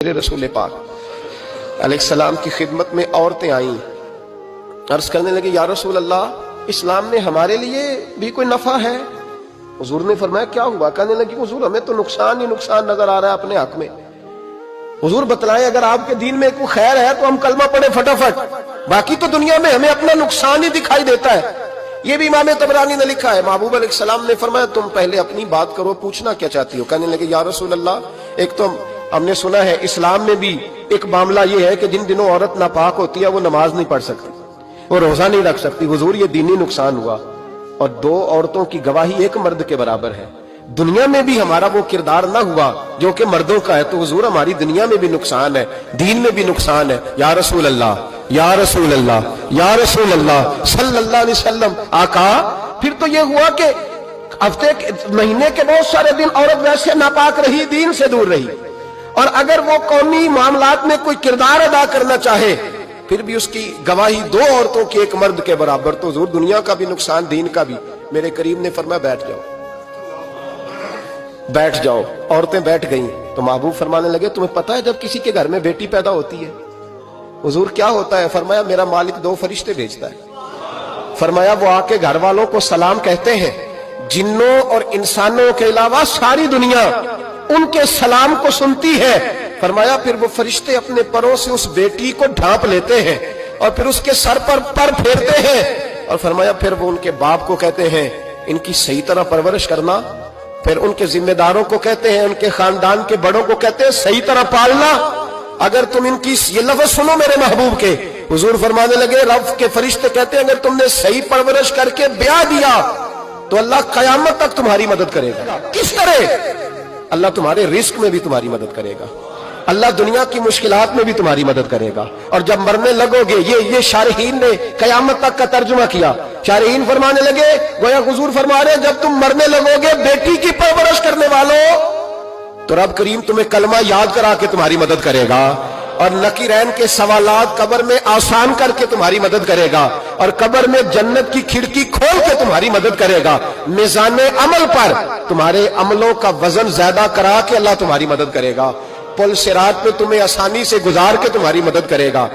میرے رسول پاک علیہ السلام کی خدمت میں عورتیں آئیں، عرض کرنے لگے یا رسول اللہ، اسلام میں ہمارے لیے بھی کوئی نفع ہے؟ حضور نے فرمایا کیا ہوا؟ کہنے لگی حضور ہمیں تو نقصان ہی نقصان نظر آ رہا ہے اپنے حق میں۔ حضور بتلائیں اگر آپ کے دین میں کوئی خیر ہے تو ہم کلمہ پڑھیں فٹافٹ، باقی تو دنیا میں ہمیں اپنا نقصان ہی دکھائی دیتا ہے۔ یہ بھی امام طبرانی نے لکھا ہے، محبوب علیہ السلام نے فرمایا تم پہلے اپنی بات کرو، پوچھنا کیا چاہتی ہو؟ کہنے لگے یا رسول اللہ، ایک تو ہم نے سنا ہے اسلام میں بھی ایک معاملہ یہ ہے کہ جن دنوں عورت ناپاک ہوتی ہے وہ نماز نہیں پڑھ سکتی، وہ روزہ نہیں رکھ سکتی۔ حضور یہ دینی نقصان ہوا، اور دو عورتوں کی گواہی ایک مرد کے برابر ہے۔ دنیا میں بھی ہمارا وہ کردار نہ ہوا جو کہ مردوں کا ہے، تو حضور ہماری دنیا میں بھی نقصان ہے، دین میں بھی نقصان ہے۔ یا رسول اللہ، یا رسول اللہ، یا رسول اللہ صلی اللہ علیہ وسلم۔ آقا پھر تو یہ ہوا کہ ہفتے مہینے کے بہت سارے دن عورت ویسے ناپاک رہی، دین سے دور رہی، اور اگر وہ قومی معاملات میں کوئی کردار ادا کرنا چاہے پھر بھی اس کی گواہی دو عورتوں کی ایک مرد کے برابر، تو حضور دنیا کا بھی نقصان دین کا بھی۔ میرے کریم نے فرمایا بیٹھ جاؤ، بیٹھ جاؤ۔ عورتیں بیٹھ گئیں تو محبوب فرمانے لگے تمہیں پتہ ہے جب کسی کے گھر میں بیٹی پیدا ہوتی ہے حضور کیا ہوتا ہے؟ فرمایا میرا مالک دو فرشتے بھیجتا ہے، فرمایا وہ آ کے گھر والوں کو سلام کہتے ہیں، جنوں اور انسانوں کے علاوہ ساری دنیا ان کے سلام کو سنتی ہے۔ فرمایا پھر وہ فرشتے اپنے پروں سے اس بیٹی کو ڈھانپ لیتے ہیں اور پھر اس کے سر پر پر پھیرتے ہیں، اور فرمایا پھر وہ ان کے باپ کو کہتے ہیں ان کی صحیح طرح پرورش کرنا، پھر ان کے ذمہ داروں کو کہتے ہیں، ان کے خاندان کے بڑوں کو کہتے ہیں صحیح طرح پالنا۔ اگر تم ان کی یہ لفظ سنو میرے محبوب کے، حضور فرمانے لگے رب کے فرشتے کہتے ہیں اگر تم نے صحیح پرورش کر کے بیاہ دیا تو اللہ قیامت تک تمہاری مدد کرے گا۔ کس طرح؟ اللہ تمہارے رزق میں بھی تمہاری مدد کرے گا، اللہ دنیا کی مشکلات میں بھی تمہاری مدد کرے گا، اور جب مرنے لگو گے، یہ شارحین نے قیامت تک کا ترجمہ کیا۔ شارحین فرمانے لگے گویا حضور فرما رہے ہیں جب تم مرنے لگو گے بیٹی کی پرورش کرنے والوں تو رب کریم تمہیں کلمہ یاد کرا کے تمہاری مدد کرے گا، اور نکیرین کے سوالات قبر میں آسان کر کے تمہاری مدد کرے گا، اور قبر میں جنت کی کھڑکی کھول کے تمہاری مدد کرے گا۔ میزان عمل پر تمہارے عملوں کا وزن زیادہ کرا کے اللہ تمہاری مدد کرے گا، پل صراط پہ تمہیں آسانی سے گزار کے تمہاری مدد کرے گا۔